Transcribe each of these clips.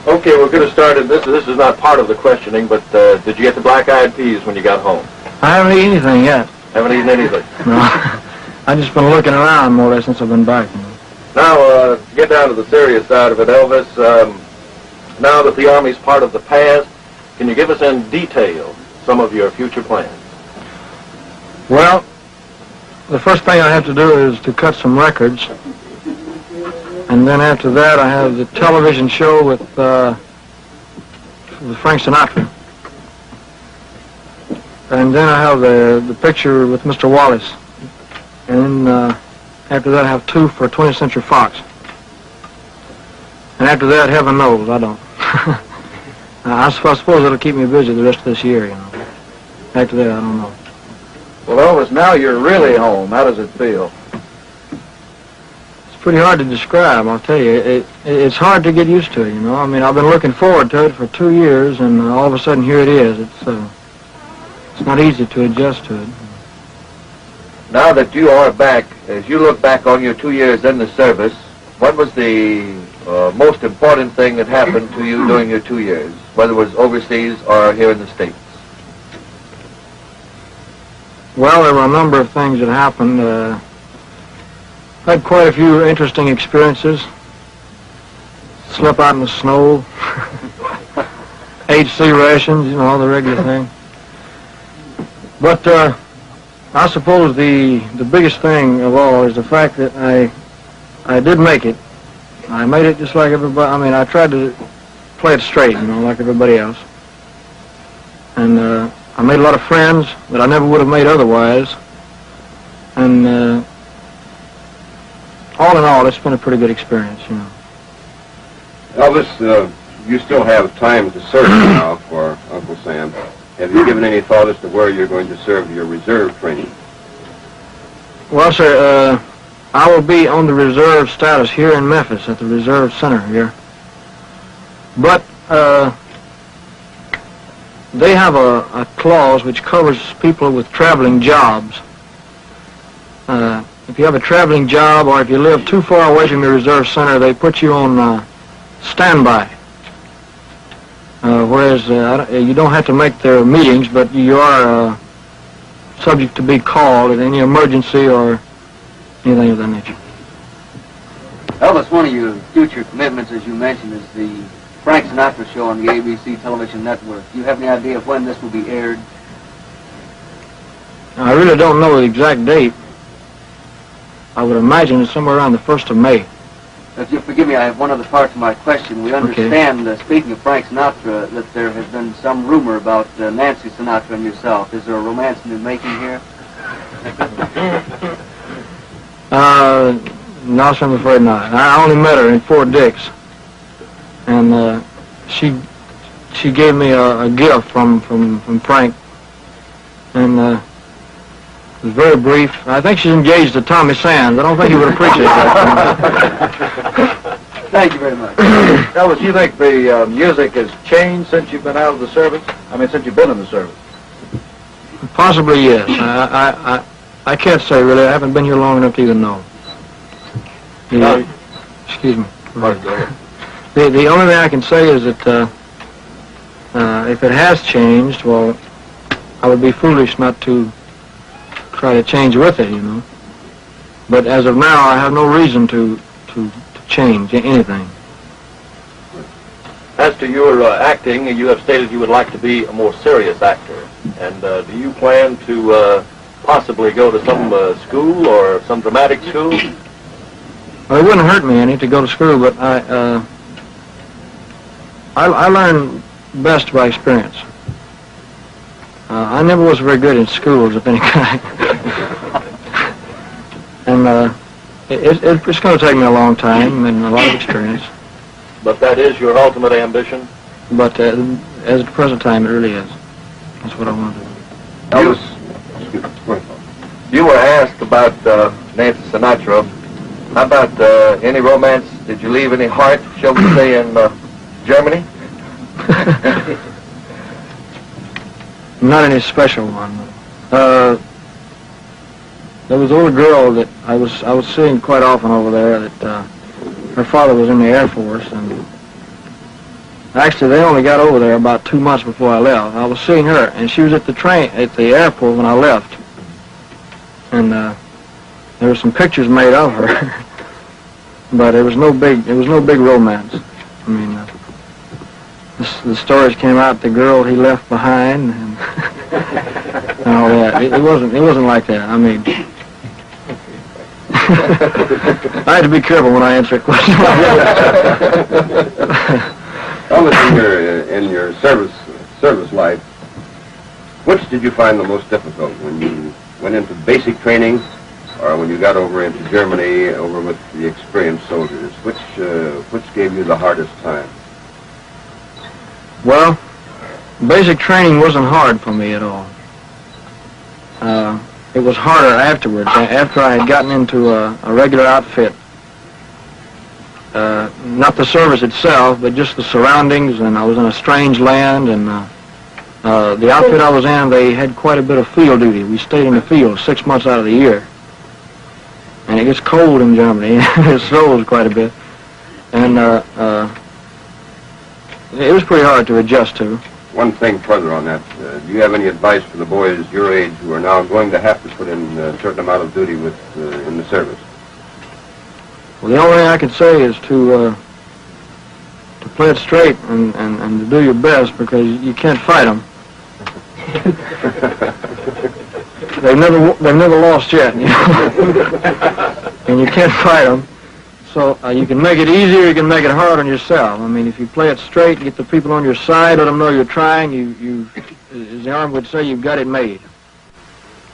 Okay, we're going to start, and this is not part of the questioning, but did you get the black-eyed peas when you got home? I haven't eaten anything yet. Haven't eaten anything? No. I've just been looking around more or less since I've been back. Now, to get down to the serious side of it, Elvis, now that the Army's part of the past, can you give us in detail some of your future plans? Well, the first thing I have to do is to cut some records. And then after that, I have the television show with Frank Sinatra. And then I have the picture with Mr. Wallace. And then after that, I have 2 for 20th Century Fox. And after that, heaven knows, I don't. I suppose it'll keep me busy the rest of this year, you know. After that, I don't know. Well, Elvis, now you're really home. How does it feel? It's pretty hard to describe, I'll tell you. It's hard to get used to, you know. I mean, I've been looking forward to it for 2 years, and all of a sudden, here it is. It's not easy to adjust to it. Now that you are back, as you look back on your 2 years in the service, what was the most important thing that happened to you during your 2 years, whether it was overseas or here in the States? Well, there were a number of things that happened. I had quite a few interesting experiences. Slept out in the snow, ate C rations, you know, all the regular thing. But I suppose the biggest thing of all is the fact that I did make it. I made it just like everybody. I mean, I tried to play it straight, you know, like everybody else. And I made a lot of friends that I never would have made otherwise. And all in all, it's been a pretty good experience, you know. Elvis, you still have time to serve now for Uncle Sam. Have you given any thought as to where you're going to serve your reserve training? Well, sir, I will be on the reserve status here in Memphis at the Reserve Center here. But they have a clause which covers people with traveling jobs. If you have a traveling job or if you live too far away from the Reserve Center, they put you on standby. Whereas you don't have to make their meetings, but you are subject to be called at any emergency or anything of that nature. Elvis, one of your future commitments, as you mentioned, is the Frank Sinatra show on the ABC television network. Do you have any idea of when this will be aired? I really don't know the exact date. I would imagine it's somewhere around the 1st of May. If you'll forgive me, I have one other part to my question. We understand, speaking of Frank Sinatra, that there has been some rumor about Nancy Sinatra and yourself. Is there a romance in the making here? No, sir, I'm afraid not. I only met her in Fort Dix. And she gave me a gift from Frank. And it was very brief. I think she's engaged to Tommy Sands. I don't think he would appreciate that. Thank you very much. Elvis, do you think the music has changed since you've been out of the service? I mean, since you've been in the service? Possibly, yes. I can't say, really. I haven't been here long enough to even know. Excuse me. The only thing I can say is that if it has changed, well, I would be foolish not to try to change with it, you know. But as of now, I have no reason to change anything. As to your acting, you have stated you would like to be a more serious actor. And do you plan to possibly go to some school or some dramatic school? Well, it wouldn't hurt me any to go to school, but I learn best by experience. I never was very good in schools of any kind. And it's going to take me a long time and a lot of experience. But that is your ultimate ambition? But at the present time, it really is. That's what I want to do. Elvis, you were asked about Nancy Sinatra. How about any romance? Did you leave any heart, shall we say, in Germany? Not any special one. There was a little girl that I was seeing quite often over there that her father was in the Air Force, and actually they only got over there about 2 months before I left. I was seeing her, and she was at the airport when I left, and there were some pictures made of her, but it was no big romance. I mean, the stories came out, the girl he left behind, and, and all that. It wasn't like that. I mean, I had to be careful when I answer a question like that. Elvis, in your service life, which did you find the most difficult, when you went into basic training, or when you got over into Germany, over with the experienced soldiers? Which gave you the hardest time? Well, basic training wasn't hard for me at all. It was harder afterwards, after I had gotten into a regular outfit. Not the service itself, but just the surroundings, and I was in a strange land, and the outfit I was in, they had quite a bit of field duty. We stayed in the field 6 months out of the year. And it gets cold in Germany. It snows quite a bit. And it was pretty hard to adjust to. One thing further on that, do you have any advice for the boys your age who are now going to have to put in a certain amount of duty in the service? Well, the only thing I can say is to play it straight and to do your best, because you can't fight them. They've never lost yet, you know? And you can't fight them. So you can make it easier, you can make it hard on yourself. I mean, if you play it straight, get the people on your side, let them know you're trying, you as the Army would say, you've got it made.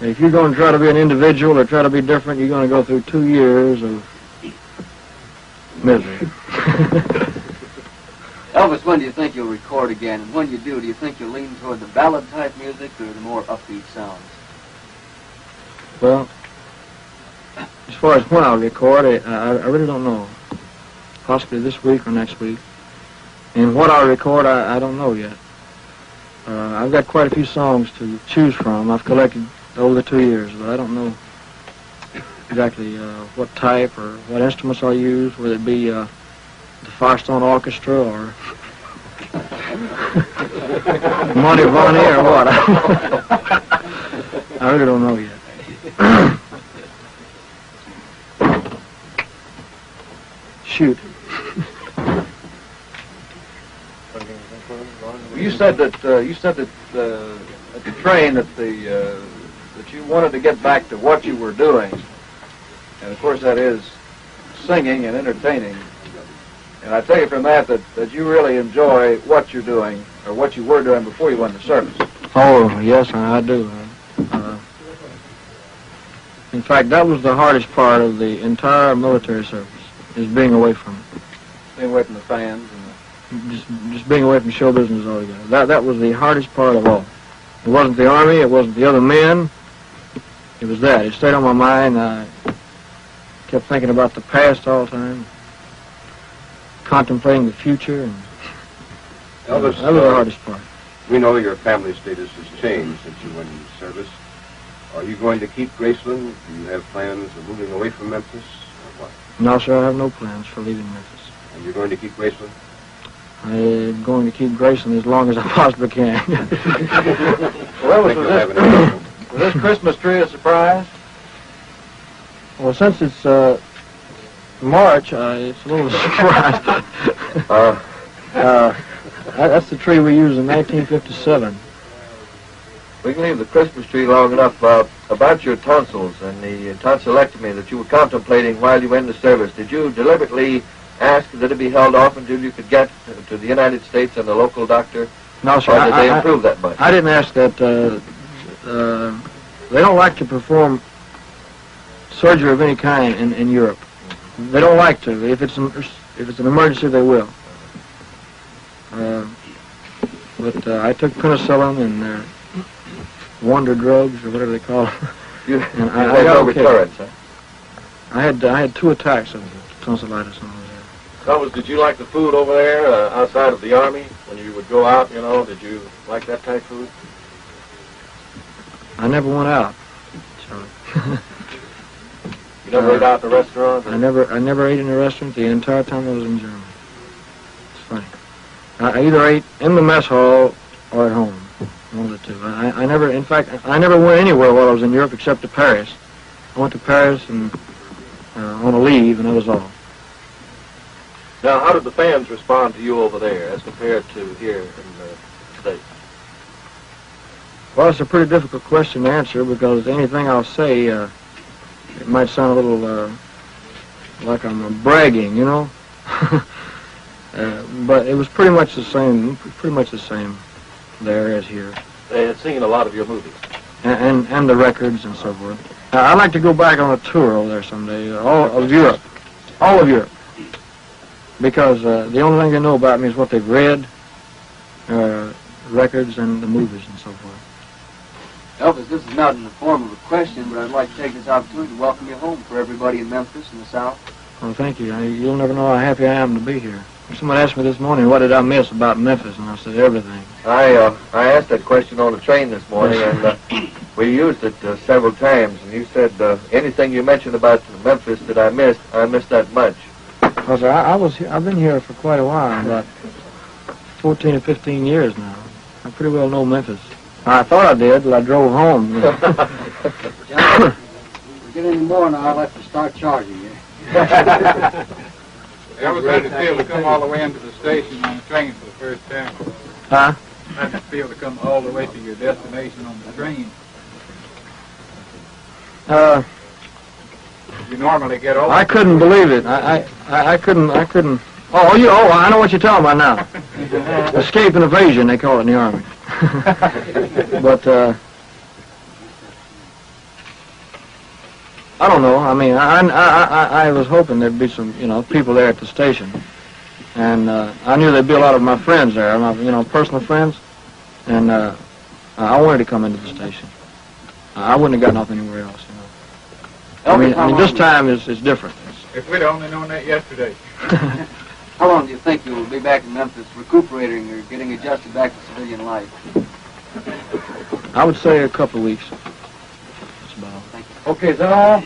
And if you're going to try to be an individual or try to be different, you're going to go through 2 years of misery. Elvis, when do you think you'll record again? And when you do you think you'll lean toward the ballad-type music or the more upbeat sounds? Well, as far as when I'll record, I really don't know. Possibly this week or next week. And what I'll record, I don't know yet. I've got quite a few songs to choose from. I've collected over the 2 years, but I don't know exactly what type or what instruments I'll use, whether it be the Firestone Orchestra or Monty Vonnie or what. I really don't know yet. Shoot. You said that at the train that you wanted to get back to what you were doing, and of course that is singing and entertaining. And I take it from that you really enjoy what you're doing, or what you were doing before you went into service. Oh, yes, I do. In fact, that was the hardest part of the entire military service, is being away from it. Being away from the fans. Just being away from show business altogether. That was the hardest part of all. It wasn't the Army, it wasn't the other men. It was that. It stayed on my mind. I kept thinking about the past all the time, contemplating the future, and Elvis, that was the hardest part. We know your family status has changed since you went into service. Are you going to keep Graceland? Do you have plans of moving away from Memphis, or what? No, sir, I have no plans for leaving Memphis. And you're going to keep Graceland? I'm going to keep Graceland as long as I possibly can. Well, was this Christmas tree a surprise? Well, since it's March, it's a little surprise. That's the tree we used in 1957. We can leave the Christmas tree long enough. About your tonsils and the tonsillectomy that you were contemplating while you went into service, did you deliberately ask that it be held off until you could get to the United States and a local doctor? No, sir. Or did they improve that much? I didn't ask that. They don't like to perform surgery of any kind in Europe. They don't like to. If it's an emergency, they will. But I took penicillin and wonder drugs or whatever they call them. And I got no okay. recurrence, huh? I had 2 attacks of tonsillitis when I was there. Elvis, did you like the food over there outside of the Army? When you would go out, did you like that type of food? I never went out, Charlie. You never ate out in a restaurant? Or? I never ate in a restaurant the entire time I was in Germany. It's funny. I either ate in the mess hall or at home. One of the two. I never, in fact, I never went anywhere while I was in Europe except to Paris. I went to Paris and on a leave, and that was all. Now, how did the fans respond to you over there as compared to here in the States? Well, it's a pretty difficult question to answer because anything I'll say, it might sound a little like I'm bragging, you know. But it was pretty much the same there as here. They had seen a lot of your movies. And the records and so forth. I'd like to go back on a tour over there someday, all of Europe, because the only thing they know about me is what they've read, records and the movies and so forth. Elvis, this is not in the form of a question, but I'd like to take this opportunity to welcome you home for everybody in Memphis and the South. Well, thank you. You'll never know how happy I am to be here. Someone asked me this morning, what did I miss about Memphis? And I said, everything. I asked that question on the train this morning, and we used it several times. And you said anything you mentioned about Memphis that I missed that much. Because I've been here for quite a while, about 14 or 15 years now. I pretty well know Memphis. I thought I did till I drove home. You know. John, if we get any more now, I'll have to start charging you. Elvis had to feel to come all the way into the station on the train for the first time. Huh? Had to feel to come all the way to your destination on the train. You normally get over. I couldn't believe it. I couldn't. Oh, I know what you're talking about now. Escape and evasion, they call it in the Army. But, I don't know. I mean, I was hoping there'd be some, people there at the station. And I knew there'd be a lot of my friends there, my, personal friends. And I wanted to come into the station. I wouldn't have gotten off anywhere else, I mean, this time is different. If we'd only known that yesterday. How long do you think you'll be back in Memphis recuperating or getting adjusted back to civilian life? I would say a couple of weeks. That's about all. Thank you. Okay, is that all?